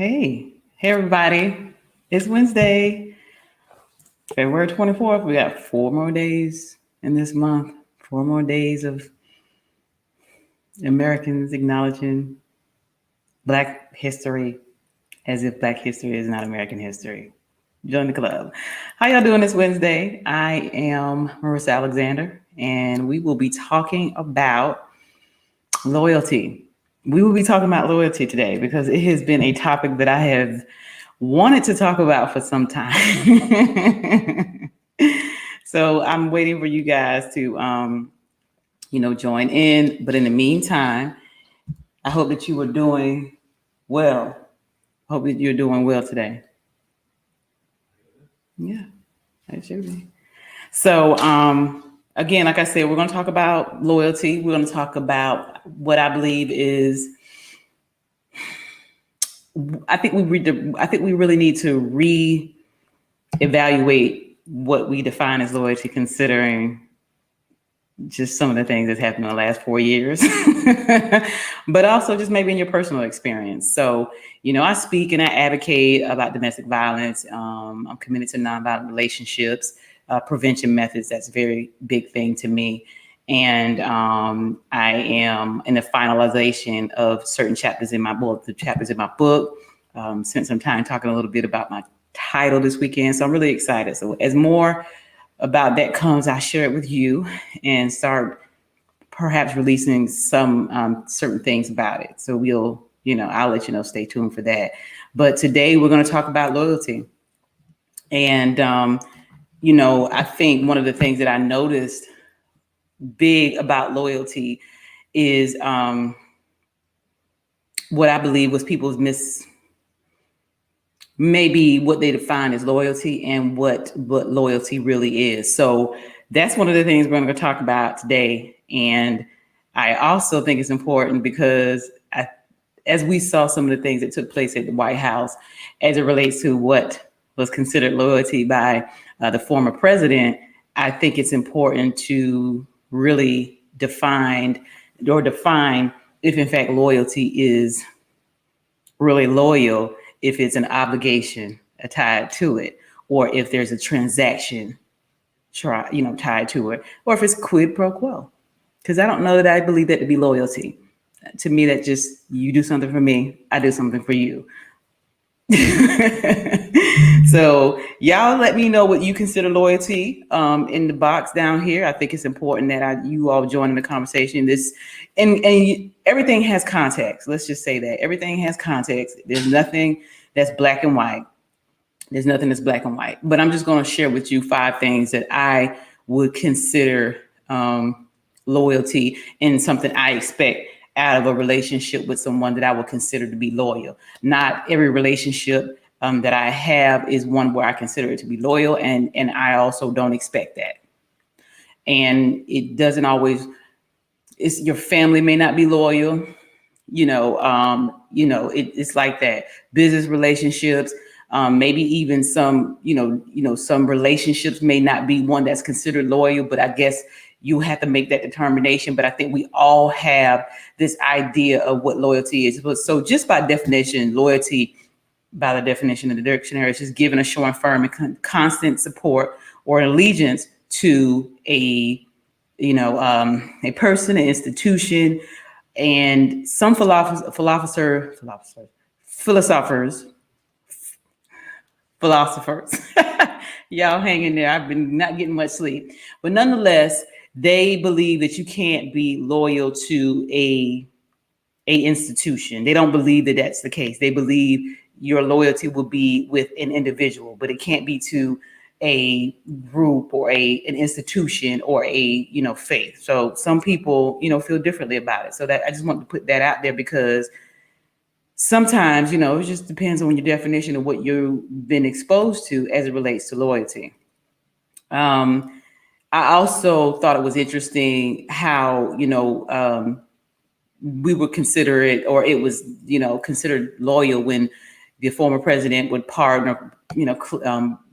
Hey everybody. It's Wednesday, February 24th. We got 4 more days in this month, 4 more days of Americans acknowledging Black history as if Black history is not American history. Join the club. How y'all doing this Wednesday? I am Marissa Alexander, and we will be talking about loyalty. We will be talking about loyalty today because it has been a topic that I have wanted to talk about for some time. So I'm waiting for you guys to, join in. But in the meantime, I hope that you are doing well. Hope that you're doing well today. Yeah, that should be. So, again, like I said, we're going to talk about loyalty. We're going to talk about what I believe is. I think we really need to re-evaluate what we define as loyalty, considering just some of the things that's happened in the last 4 years, but also just maybe in your personal experience. So, I speak and I advocate about domestic violence. I'm committed to nonviolent relationships, prevention methods. That's a very big thing to me. And I am in the finalization of certain chapters in my book. Spent some time talking a little bit about my title this weekend. So I'm really excited. So as more about that comes, I share it with you and start perhaps releasing some certain things about it. So I'll let you know, stay tuned for that. But today we're going to talk about loyalty. And, I think one of the things that I noticed big about loyalty is what I believe was people's maybe what they define as loyalty and what loyalty really is. So that's one of the things we're going to talk about today. And I also think it's important because as we saw some of the things that took place at the White House as it relates to what was considered loyalty by the former president, I think it's important to really define if in fact loyalty is really loyal, if it's an obligation tied to it, or if there's a transaction tied to it, or if it's quid pro quo. Because I don't know that I believe that to be loyalty. To me, that just, you do something for me, I do something for you. So y'all let me know what you consider loyalty in the box down here. I think it's important that you all join in the conversation. And everything has context. Let's just say that everything has context. There's nothing that's black and white. But I'm just going to share with you 5 things that I would consider loyalty and something I expect out of a relationship with someone that I would consider to be loyal. Not every relationship that I have is one where I consider it to be loyal, and I also don't expect that. And it doesn't always. Your family may not be loyal. It's like that. Business relationships, maybe even some relationships may not be one that's considered loyal, but I guess you have to make that determination. But I think we all have this idea of what loyalty is. So just by definition, loyalty, by the definition of the dictionary, is just giving a showing firm and constant support or allegiance to a person, an institution. And some philosophers, y'all hang in there. I've been not getting much sleep, but nonetheless, they believe that you can't be loyal to a institution. They don't believe that that's the case. They believe your loyalty will be with an individual, but it can't be to a group or an institution or a faith. So some people feel differently about it. So that I just want to put that out there, because sometimes it just depends on your definition of what you've been exposed to as it relates to loyalty. I also thought it was interesting how we would consider it, or it was considered loyal when the former president would pardon or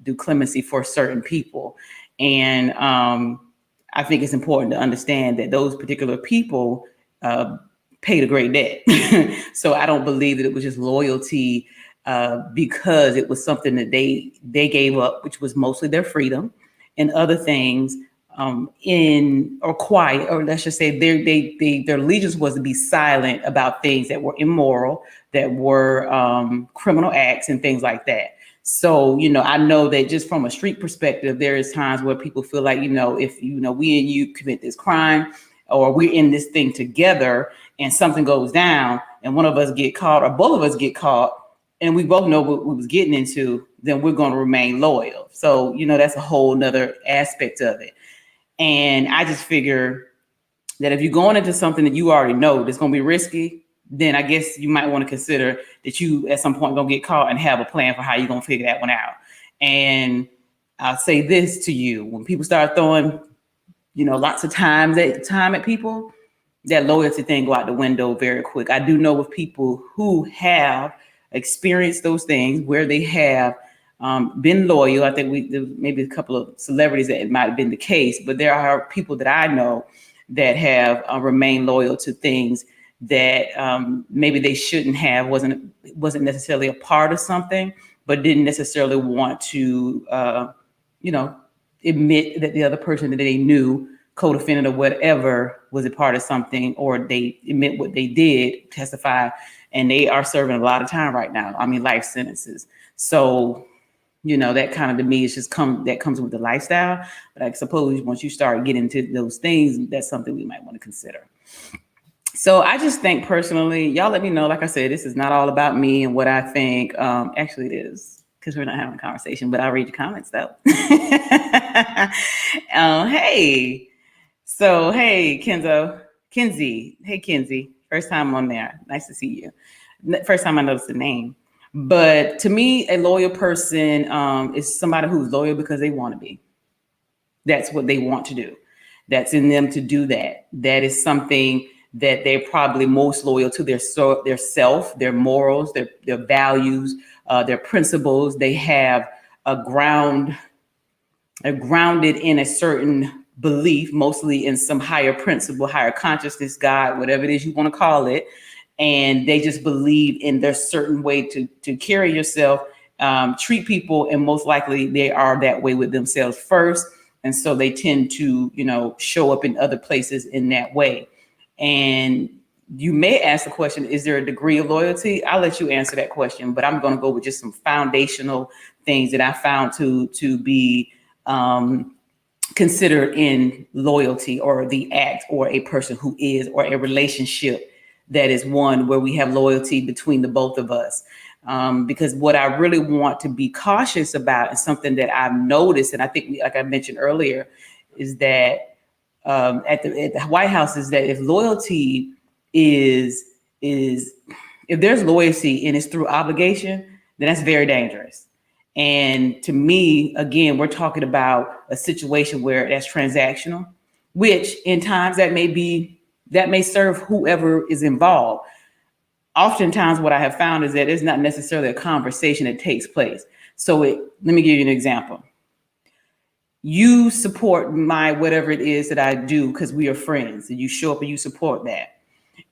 do clemency for certain people. And I think it's important to understand that those particular people paid a great debt. So I don't believe that it was just loyalty because it was something that they gave up, which was mostly their freedom and other things, in or quiet, or let's just say their allegiance was to be silent about things that were immoral, that were criminal acts and things like that. So, I know that just from a street perspective, there is times where people feel like, if, we and you commit this crime, or we're in this thing together and something goes down and one of us get caught or both of us get caught and we both know what we was getting into, then we're going to remain loyal. So, that's a whole nother aspect of it. And I just figure that if you're going into something that you already know that's going to be risky, then I guess you might want to consider that you at some point going to get caught and have a plan for how you're going to figure that one out. And I'll say this to you: when people start throwing, lots of time at people, that loyalty thing go out the window very quick. I do know with people who have experienced those things where they have been loyal. I think maybe a couple of celebrities that it might have been the case, but there are people that I know that have remained loyal to things that maybe they shouldn't have, wasn't necessarily a part of something, but didn't necessarily want to, admit that the other person that they knew, co-defendant or whatever, was a part of something, or they admit what they did, testify, and they are serving a lot of time right now. I mean, life sentences. So, that kind of, to me, is just that comes with the lifestyle. But I suppose once you start getting into those things, that's something we might want to consider. So I just think personally, y'all let me know. Like I said, this is not all about me and what I think. Actually, it is, because we're not having a conversation, but I'll read your comments though. Hey. So, hey, Kenzie. Hey, Kenzie. First time on there. Nice to see you. First time I noticed the name. But to me, a loyal person is somebody who's loyal because they want to be. That's what they want to do. That's in them to do that. That is something that they're probably most loyal to, their self, their morals, their values, their principles. They have grounded in a certain belief, mostly in some higher principle, higher consciousness, God, whatever it is you want to call it. And they just believe in their certain way to carry yourself, treat people, and most likely they are that way with themselves first. And so they tend to, show up in other places in that way. And you may ask the question, is there a degree of loyalty? I'll let you answer that question, but I'm going to go with just some foundational things that I found to be considered in loyalty, or the act, or a person who is, or a relationship that is one where we have loyalty between the both of us. Because what I really want to be cautious about is something that I've noticed, and I think, like I mentioned earlier, is that at the White House, is that if loyalty is if there's loyalty and it's through obligation, then that's very dangerous. And to me, again, we're talking about a situation where that's transactional, which in times that may serve whoever is involved. Oftentimes what I have found is that it's not necessarily a conversation that takes place. So let me give you an example. You support my whatever it is that I do because we are friends, and you show up and you support that.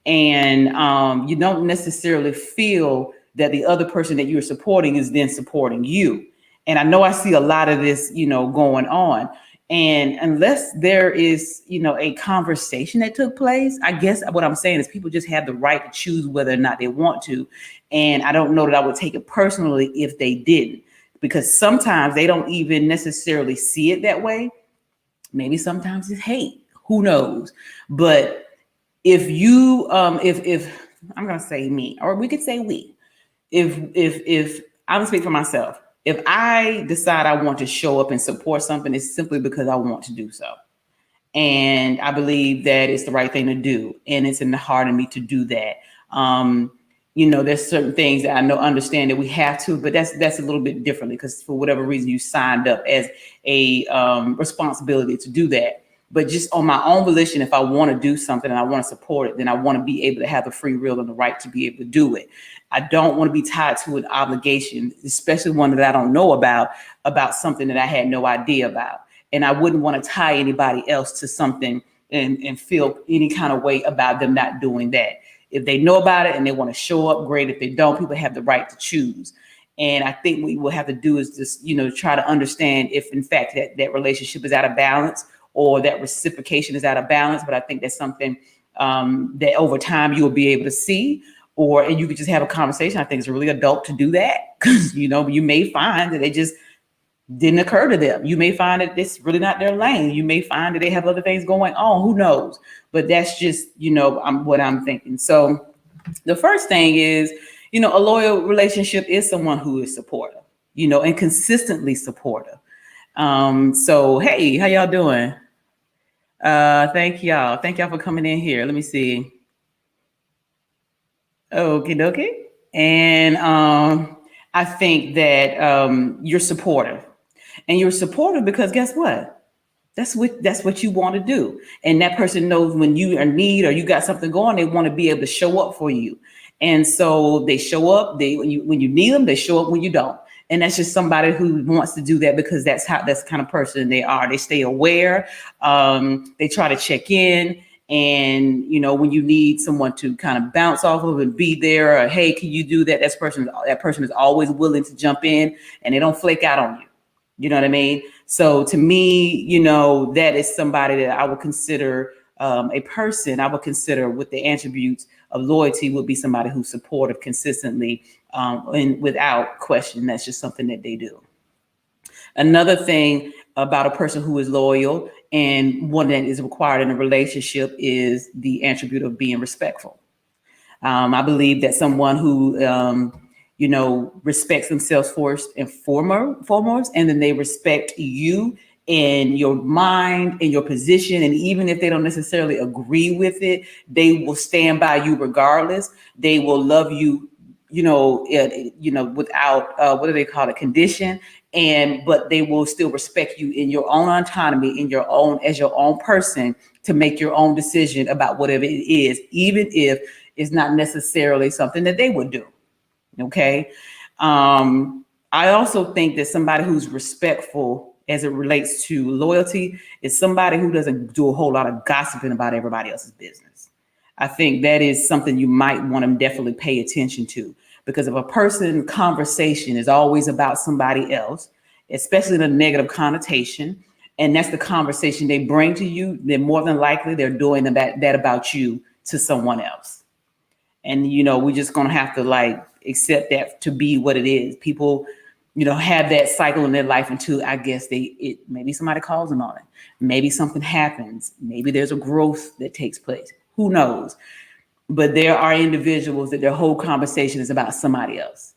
And you don't necessarily feel that the other person that you're supporting is then supporting you. And I know I see a lot of this, going on. And unless there is, a conversation that took place, I guess what I'm saying is people just have the right to choose whether or not they want to. And I don't know that I would take it personally if they didn't, because sometimes they don't even necessarily see it that way. Maybe sometimes it's hate, who knows? But if you, if I'm going to say me, or we could say we, if I'm going to speak for myself, if I decide I want to show up and support something, it's simply because I want to do so. And I believe that it's the right thing to do. And it's in the heart of me to do that. There's certain things that I understand that we have to, but that's a little bit differently, because for whatever reason you signed up as a responsibility to do that. But just on my own volition, if I want to do something and I want to support it, then I want to be able to have the free will and the right to be able to do it. I don't want to be tied to an obligation, especially one that I don't know about something that I had no idea about. And I wouldn't want to tie anybody else to something and feel any kind of way about them not doing that. If they know about it and they want to show up, great. If they don't, people have the right to choose. And I think what we'll have to do is just, try to understand if in fact that relationship is out of balance or that reciprocation is out of balance. But I think that's something that over time you'll be able to see, and you could just have a conversation. I think it's really adult to do that because, you may find that they just didn't occur to them. You may find that it's really not their lane. You may find that they have other things going on. Who knows? But that's just, what I'm thinking. So the first thing is, a loyal relationship is someone who is supportive, and consistently supportive. So, hey, how y'all doing? Thank y'all. Thank y'all for coming in here. Let me see. Okie dokie. And I think that you're supportive. And you're supportive because guess what? That's what you want to do. And that person knows when you are in need or you got something going, they want to be able to show up for you. And so they show up, when you need them, they show up when you don't. And that's just somebody who wants to do that because that's the kind of person they are. They stay aware. They try to check in. And, when you need someone to kind of bounce off of and be there, or, hey, can you do that? That person is always willing to jump in and they don't flake out on you. You know what I mean? So to me, that is somebody that I would consider a person I would consider with the attributes of loyalty would be somebody who's supportive consistently and without question. That's just something that they do. Another thing about a person who is loyal and one that is required in a relationship is the attribute of being respectful. I believe that someone who respects themselves first and foremost, and then they respect you and your mind and your position. And even if they don't necessarily agree with it, they will stand by you regardless. They will love you, without what do they call it, condition. But they will still respect you in your own autonomy, as your own person, to make your own decision about whatever it is, even if it's not necessarily something that they would do. Okay. I also think that somebody who's respectful as it relates to loyalty is somebody who doesn't do a whole lot of gossiping about everybody else's business. I think that is something you might want to definitely pay attention to, because if a person's conversation is always about somebody else, especially in a negative connotation, and that's the conversation they bring to you, then more than likely they're doing that about you to someone else. And, we're just going to have to accept that to be what it is. People, have that cycle in their life until I guess maybe somebody calls them on it. Maybe something happens. Maybe there's a growth that takes place. Who knows? But there are individuals that their whole conversation is about somebody else.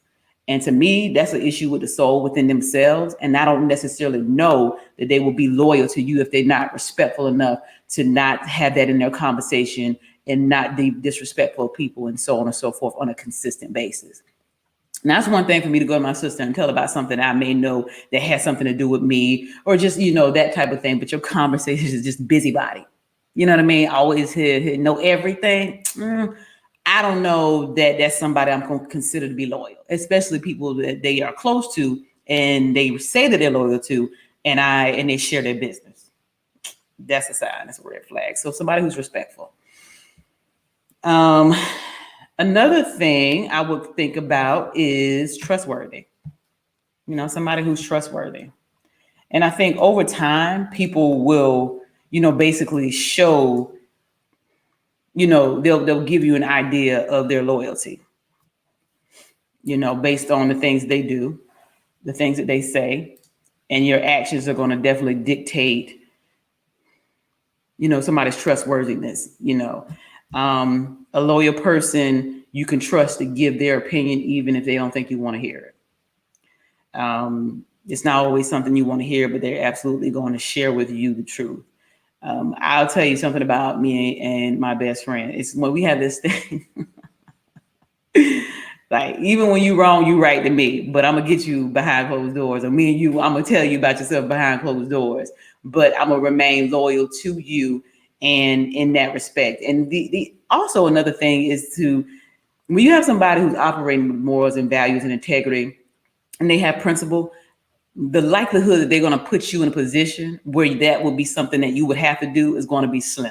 And to me, that's an issue with the soul within themselves. And I don't necessarily know that they will be loyal to you if they're not respectful enough to not have that in their conversation and not be disrespectful of people and so on and so forth on a consistent basis. And that's one thing for me to go to my sister and tell about something I may know that has something to do with me, or just, that type of thing. But your conversation is just busybody. You know what I mean? Always know everything. I don't know that that's somebody I'm going to consider to be loyal, especially people that they are close to and they say that they're loyal to, and they share their business. That's a sign. That's a red flag. So somebody who's respectful. Another thing I would think about is trustworthy. Somebody who's trustworthy. And I think over time, people will, basically show, they'll give you an idea of their loyalty, based on the things they do, the things that they say, and your actions are going to definitely dictate, somebody's trustworthiness. A loyal person you can trust to give their opinion, even if they don't think you want to hear it. It's not always something you want to hear, but they're absolutely going to share with you the truth. I'll tell you something about me and my best friend. It's when we have this thing, even when you're wrong, you right to me, but I'm gonna get you behind closed doors. Or me and you, I'm gonna tell you about yourself behind closed doors, but I'm gonna remain loyal to you. And in that respect, and the also another thing is when you have somebody who's operating with morals and values and integrity, and they have principle, the likelihood that they're going to put you in a position where that would be something that you would have to do is going to be slim.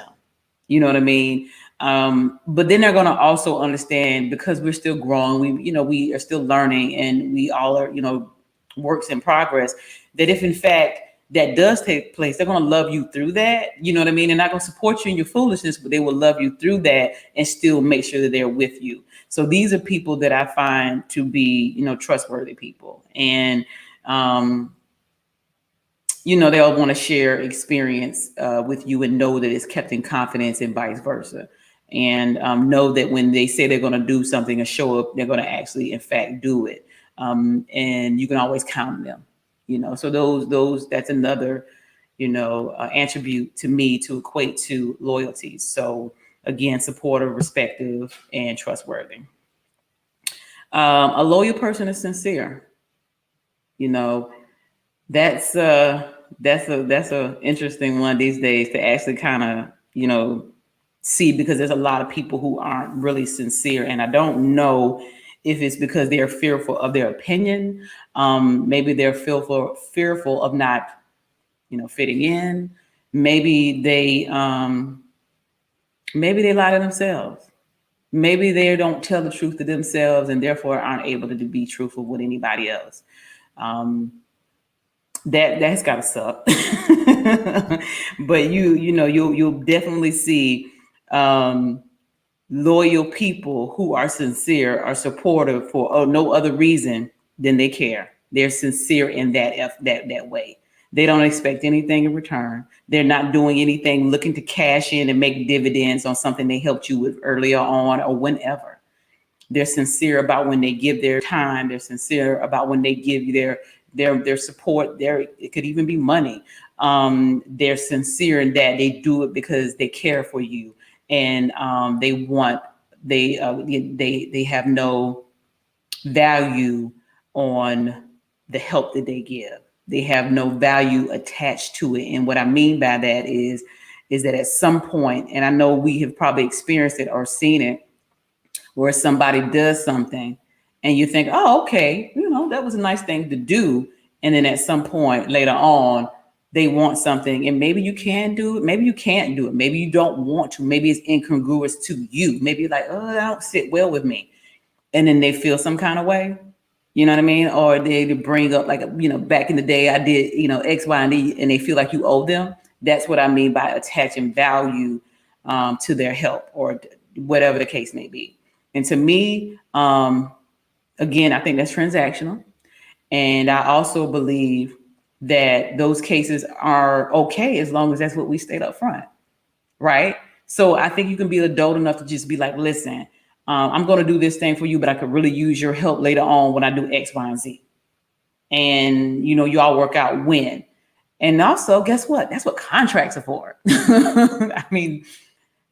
You know what I mean? But then they're going to also understand, because we're still growing, we are still learning, and we all are, works in progress, that if in fact that does take place, they're going to love you through that. You know what I mean? They're not going to support you in your foolishness, but they will love you through that and still make sure that they're with you. So these are people that I find to be, trustworthy people. And, they'll want to share experience with you and know that it's kept in confidence, and vice versa. And know that when they say they're going to do something or show up, they're going to actually, in fact, do it. And you can always count on them. So that's another, attribute to me to equate to loyalty. So again, supportive, respective, and trustworthy. A loyal person is sincere. That's a interesting one these days to actually kind of, see, because there's a lot of people who aren't really sincere. And I don't know if it's because they're fearful of their opinion. Maybe they're fearful of not, fitting in. Maybe they lie to themselves. Maybe they don't tell the truth to themselves and therefore aren't able to be truthful with anybody else. That's gotta suck. But you'll definitely see loyal people who are sincere, are supportive for no other reason than they care. They're sincere in that way. They don't expect anything in return. They're not doing anything looking to cash in and make dividends on something they helped you with earlier on or whenever. They're sincere about when they give their time. They're sincere about when they give you their support. It could even be money. They're sincere in that they do it because they care for you, and they have no value on the help that they give. They have no value attached to it. And what I mean by that is that at some point, and I know we have probably experienced it or seen it, where somebody does something and you think, oh, okay, that was a nice thing to do. And then at some point later on, they want something, and maybe you can do it, maybe you can't do it, maybe you don't want to, maybe it's incongruous to you, maybe you're like, oh, that don't sit well with me. And then they feel some kind of way. You know what I mean? Or they bring up like, back in the day I did, X, Y, and Z, and they feel like you owe them. That's what I mean by attaching value to their help or whatever the case may be. And to me, again, I think that's transactional. And I also believe that those cases are okay as long as that's what we state up front. Right? So I think you can be adult enough to just be like, listen, I'm going to do this thing for you, but I could really use your help later on when I do X, Y, and Z. And, you all work out when. And also, guess what? That's what contracts are for. I mean,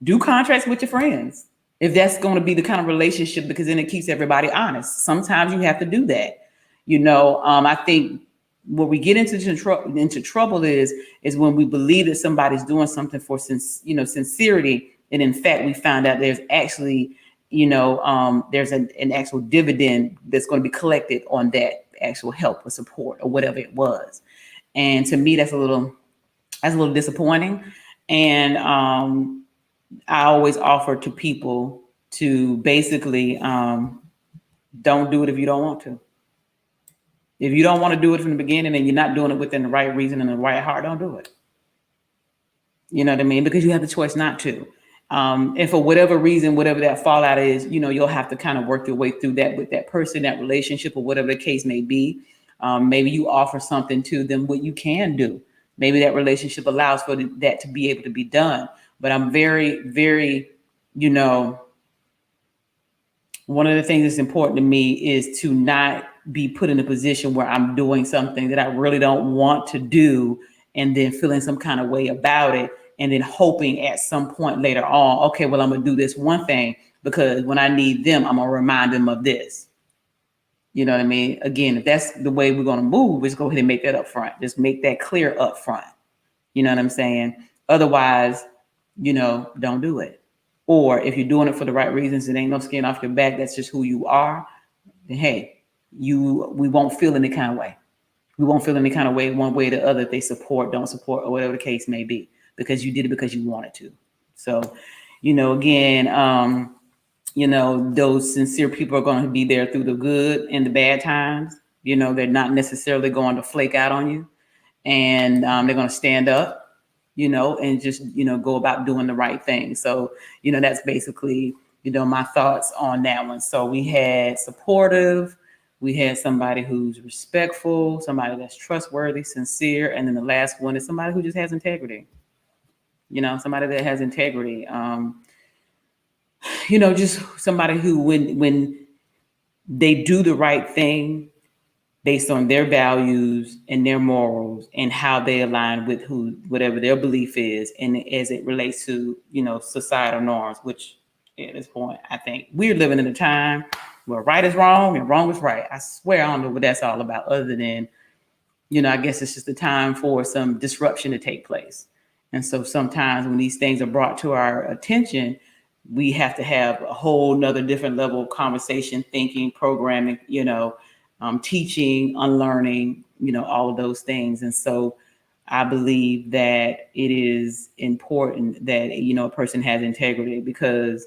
do contracts with your friends if that's going to be the kind of relationship, because then it keeps everybody honest. Sometimes you have to do that. I think where we get into trouble is when we believe that somebody's doing something for sincerity, and in fact we found out there's actually there's an actual dividend that's going to be collected on that actual help or support or whatever it was. And to me, that's a little disappointing. And I always offer to people to basically don't do it if you don't want to. If you don't want to do it from the beginning and you're not doing it within the right reason and the right heart, don't do it. You know what I mean? Because you have the choice not to. And for whatever reason, whatever that fallout is, you'll have to kind of work your way through that with that person, that relationship, or whatever the case may be. Maybe you offer something to them, what you can do. Maybe that relationship allows for that to be able to be done. But I'm very, very, one of the things that's important to me is to not be put in a position where I'm doing something that I really don't want to do and then feeling some kind of way about it. And then hoping at some point later on, okay, well, I'm going to do this one thing because when I need them, I'm going to remind them of this. You know what I mean? Again, if that's the way we're going to move, let's go ahead and make that up front. Just make that clear up front. You know what I'm saying? Otherwise, don't do it. Or if you're doing it for the right reasons, it ain't no skin off your back, that's just who you are, then hey, we won't feel any kind of way. We won't feel any kind of way one way or the other if they support, don't support, or whatever the case may be, because you did it because you wanted to. So, Again, those sincere people are going to be there through the good and the bad times. They're not necessarily going to flake out on you, and they're going to stand up, and just, go about doing the right thing. So, that's basically, my thoughts on that one. So we had supportive, we had somebody who's respectful, somebody that's trustworthy, sincere. And then the last one is somebody who just has integrity, somebody that has integrity. Just somebody who, when they do the right thing based on their values and their morals and how they align with whatever their belief is, and as it relates to, societal norms, which at this point, I think we're living in a time where right is wrong and wrong is right. I swear I don't know what that's all about, other than, I guess it's just a time for some disruption to take place. And so sometimes when these things are brought to our attention, we have to have a whole nother different level of conversation, thinking, programming, teaching, unlearning, all of those things. And so I believe that it is important that, a person has integrity, because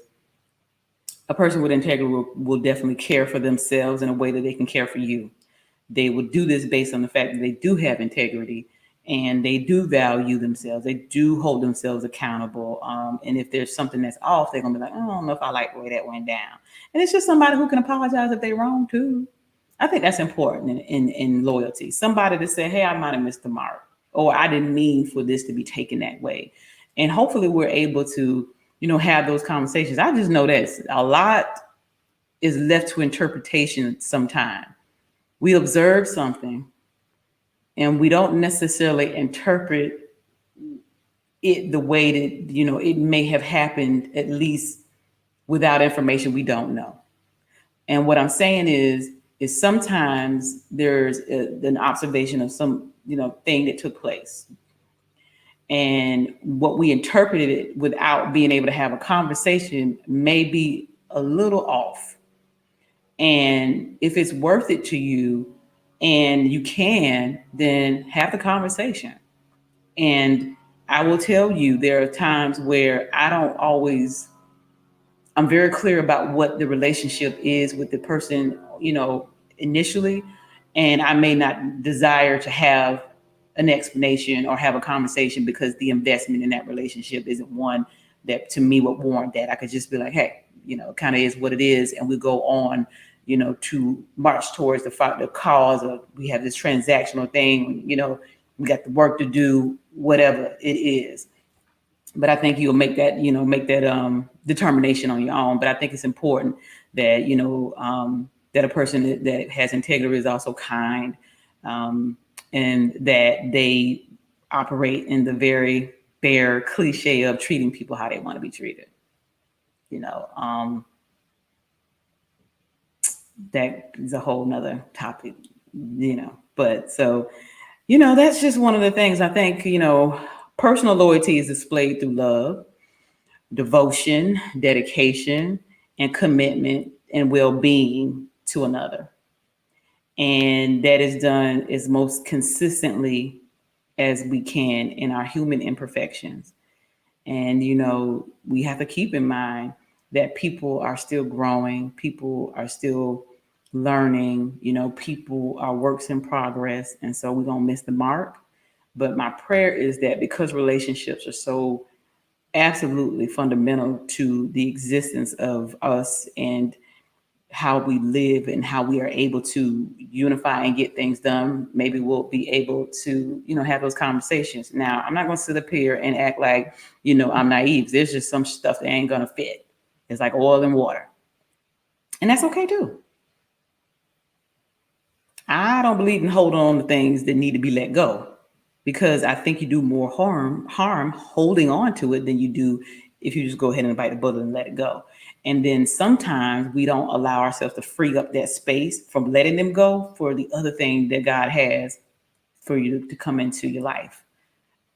a person with integrity will definitely care for themselves in a way that they can care for you. They will do this based on the fact that they do have integrity and they do value themselves. They do hold themselves accountable. And if there's something that's off, they're going to be like, oh, I don't know if I like the way that went down. And it's just somebody who can apologize if they're wrong too. I think that's important in loyalty. Somebody to say, hey, I might have missed the mark, or I didn't mean for this to be taken that way. And hopefully we're able to, have those conversations. I just know that a lot is left to interpretation sometimes. We observe something and we don't necessarily interpret it the way that, it may have happened, at least without information we don't know. And what I'm saying is sometimes there's an observation of some, thing that took place. And what we interpreted it without being able to have a conversation may be a little off. And if it's worth it to you and you can, then have the conversation. And I will tell you, there are times where I'm very clear about what the relationship is with the person, initially. And I may not desire to have an explanation or have a conversation, because the investment in that relationship isn't one that to me would warrant that. I could just be like, hey, it kind of is what it is. And we go on, to march towards the cause of, we have this transactional thing, we got the work to do, whatever it is. But I think you'll make that, determination on your own. But I think it's important that, that a person that has integrity is also kind, and that they operate in the very bare cliche of treating people how they want to be treated. That is a whole nother topic, but so, that's just one of the things I think, personal loyalty is displayed through love, devotion, dedication, and commitment and well-being to another. And that is done as most consistently as we can in our human imperfections. And, we have to keep in mind that people are still growing, people are still learning, people are works in progress. And so we don't miss the mark. But my prayer is that, because relationships are so absolutely fundamental to the existence of us and how we live and how we are able to unify and get things done, maybe we'll be able to, have those conversations. Now, I'm not going to sit up here and act like, I'm naive. There's just some stuff that ain't going to fit. It's like oil and water. And that's okay too. I don't believe in hold on to things that need to be let go, because I think you do more harm holding on to it than you do if you just go ahead and bite the bullet and let it go. And then sometimes we don't allow ourselves to free up that space from letting them go for the other thing that God has for you to come into your life.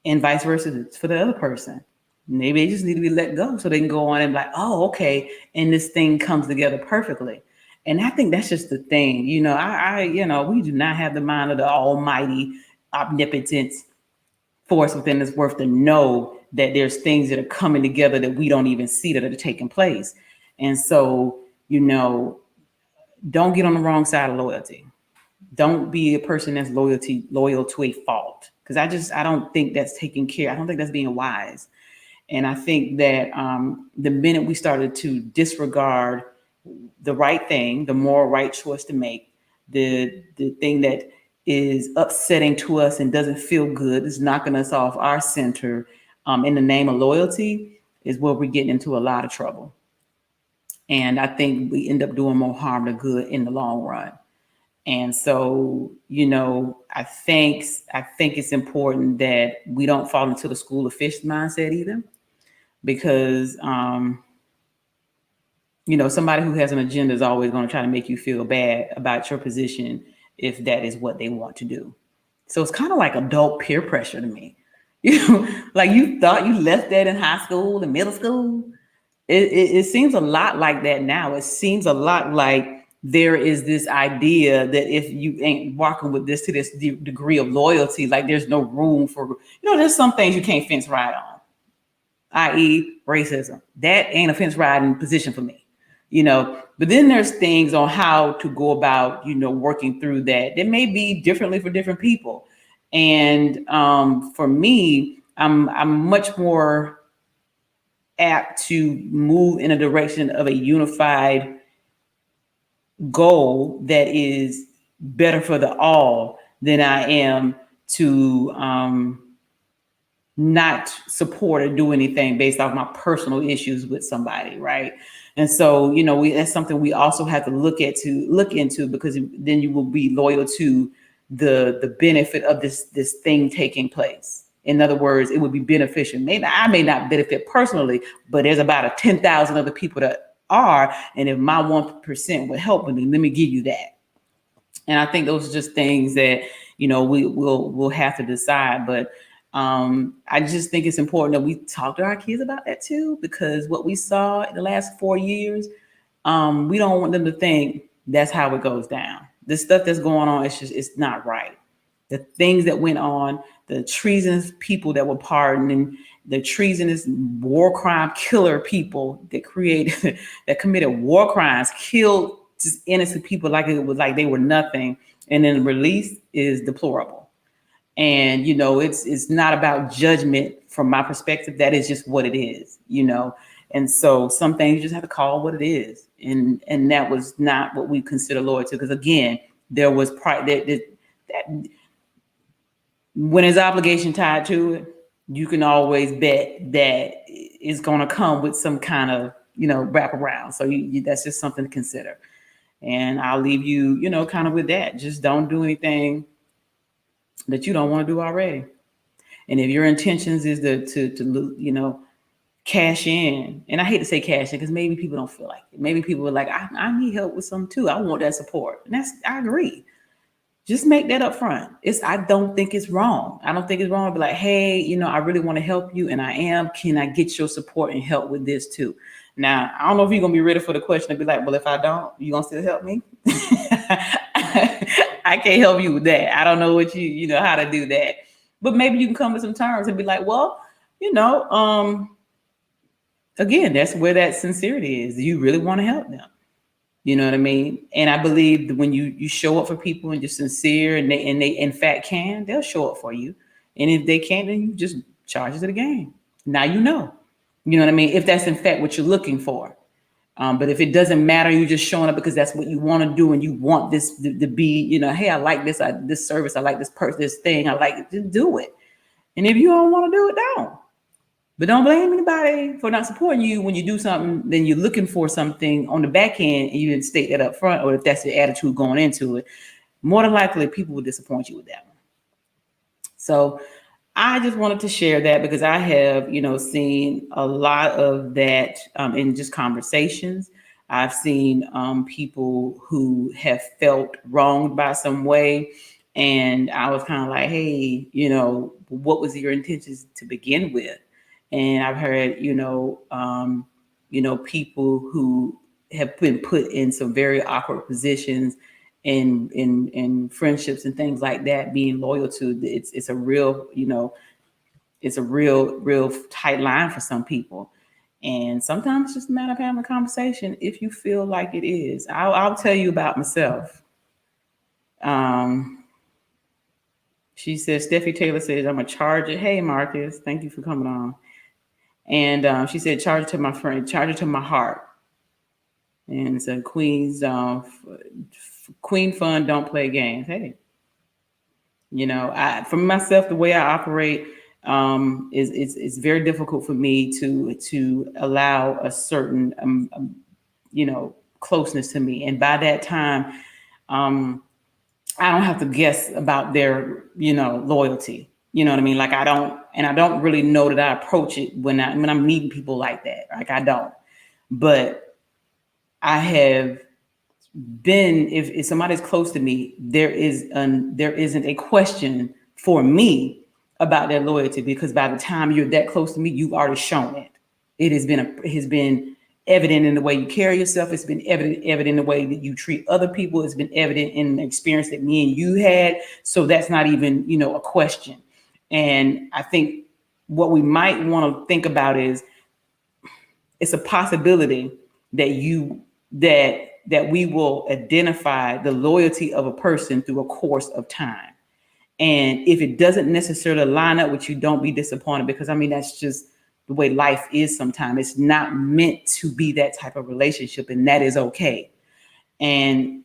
And vice versa for the other person. Maybe they just need to be let go so they can go on and be like, oh, okay. And this thing comes together perfectly. And I think that's just the thing. We do not have the mind of the almighty omnipotent force within us worth to know that there's things that are coming together that we don't even see that are taking place. And so, don't get on the wrong side of loyalty. Don't be a person that's loyal to a fault. Because I don't think that's taking care. I don't think that's being wise. And I think that the minute we started to disregard the right thing, the moral right choice to make, the thing that is upsetting to us and doesn't feel good, is knocking us off our center in the name of loyalty, is where we're getting into a lot of trouble. And I think we end up doing more harm than good in the long run. And so, I think it's important that we don't fall into the school of fish mindset either, because somebody who has an agenda is always going to try to make you feel bad about your position if that is what they want to do. So it's kind of like adult peer pressure to me. Like you thought you left that in high school and middle school. It seems a lot like that now. It seems a lot like there is this idea that if you ain't walking with this to this degree of loyalty, like there's no room for, there's some things you can't fence ride on, i.e. racism. That ain't a fence riding position for me. But then there's things on how to go about, working through that may be differently for different people. And for me, I'm much more apt to move in a direction of a unified goal that is better for the all than I am to not support or do anything based off my personal issues with somebody, right? And so, that's something we also have to look into, because then you will be loyal to the benefit of this thing taking place. In other words, it would be beneficial. Maybe I may not benefit personally, but there's about 10,000 other people that are. And if my 1% would help me, let me give you that. And I think those are just things that, we'll have to decide. But I just think it's important that we talk to our kids about that too, because what we saw in the last 4 years, we don't want them to think that's how it goes down. The stuff that's going on, it's not right. The things that went on, the treasonous people that were pardoned, and the treasonous war crime killer people that committed war crimes, killed just innocent people like it was like they were nothing, and then released, is deplorable. And it's not about judgment from my perspective. That is just what it is, And so some things you just have to call what it is, and that was not what we consider loyalty. Because again, there was pride that when there's obligation tied to it, you can always bet that it's going to come with some kind of, wraparound. So that's just something to consider. And I'll leave you, kind of with that. Just don't do anything that you don't want to do already. And if your intentions is to cash in, and I hate to say cash in because maybe people don't feel like it. Maybe people are like, I need help with something too. I want that support. And I agree. Just make that up front. I don't think it's wrong. I don't think it's wrong to be like, hey, I really want to help you, and I am. Can I get your support and help with this too? Now, I don't know if you're gonna be ready for the question to be like, well, if I don't, you gonna still help me? I can't help you with that. I don't know what how to do that. But maybe you can come to some terms and be like, well, again, that's where that sincerity is. You really want to help them. You know what I mean? And I believe that when you show up for people and you're sincere and they in fact they'll show up for you. And if they can't, then you just charge it to the game. Now you know what I mean? If that's in fact what you're looking for. But if it doesn't matter, you're just showing up because that's what you want to do and you want this to be, hey, I like this, this service, I like this person, this thing, I like it, just do it. And if you don't want to do it, don't. But don't blame anybody for not supporting you when you do something, then you're looking for something on the back end and you didn't state that up front, or if that's the attitude going into it, more than likely people will disappoint you with that one. So I just wanted to share that because I have, seen a lot of that in just conversations. I've seen people who have felt wronged by some way. And I was kind of like, hey, what was your intentions to begin with? And I've heard, people who have been put in some very awkward positions in friendships and things like that, being loyal to it's a real, it's a real tight line for some people. And sometimes it's just a matter of having a conversation if you feel like it is. I'll tell you about myself. She says, Steffi Taylor says, I'm a charger. Hey, Marcus, thank you for coming on. And she said, charge it to my friend, charge it to my heart. And so Queen Fund don't play games. Hey, for myself, the way I operate is very difficult for me to allow a certain closeness to me, and by that time, I don't have to guess about their loyalty. You know what I mean? Like I don't really know that I approach it when I'm meeting people like that. Like I don't, but I have been, if somebody's close to me, there isn't a question for me about their loyalty, because by the time you're that close to me, you've already shown it. It has been evident in the way you carry yourself. It's been evident in the way that you treat other people. It's been evident in the experience that me and you had. So that's not even, a question. And I think what we might want to think about is it's a possibility that we will identify the loyalty of a person through a course of time. And if it doesn't necessarily line up with you, don't be disappointed, because that's just the way life is sometimes. It's not meant to be that type of relationship, and that is okay. And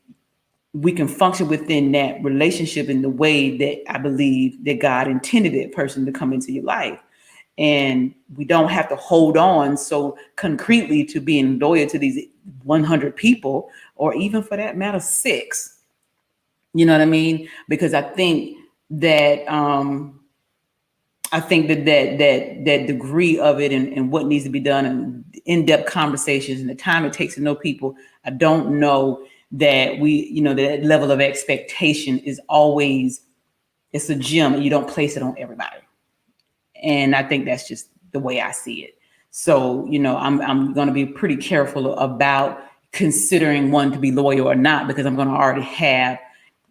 we can function within that relationship in the way that I believe that God intended that person to come into your life. And we don't have to hold on so concretely to being loyal to these 100 people, or even for that matter, 6. You know what I mean? Because I think that that degree of it and what needs to be done, and in-depth conversations and the time it takes to know people, I don't know that that level of expectation is always, it's a gem and you don't place it on everybody. And I think that's just the way I see it. So, I'm going to be pretty careful about considering one to be loyal or not, because I'm going to already have,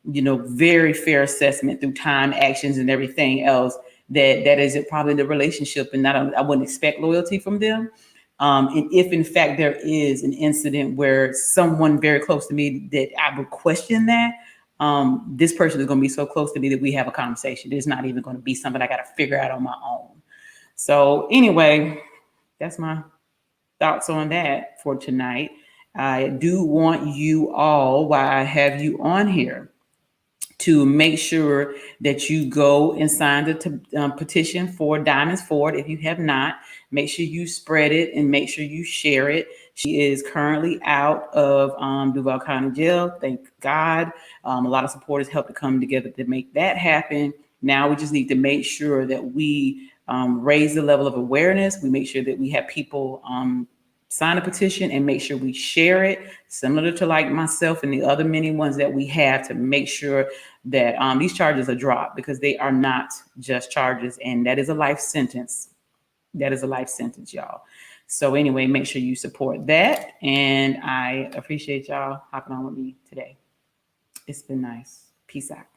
very fair assessment through time, actions, and everything else that is probably the relationship, and I wouldn't expect loyalty from them. And if in fact there is an incident where someone very close to me that I would question that, this person is going to be so close to me that we have a conversation. It's not even going to be something I got to figure out on my own. So anyway, that's my thoughts on that for tonight. I do want you all, while I have you on here, to make sure that you go and sign the petition for Diamonds Forward. If you have not, make sure you spread it and make sure you share it. She is currently out of Duval County Jail. Thank God. A lot of supporters helped to come together to make that happen. Now we just need to make sure that we raise the level of awareness. We make sure that we have people sign a petition and make sure we share it, similar to like myself and the other many ones that we have, to make sure that these charges are dropped, because they are not just charges, and that is a life sentence. That is a life sentence, y'all. So anyway, make sure you support that, and I appreciate y'all hopping on with me today. It's been nice. Peace out.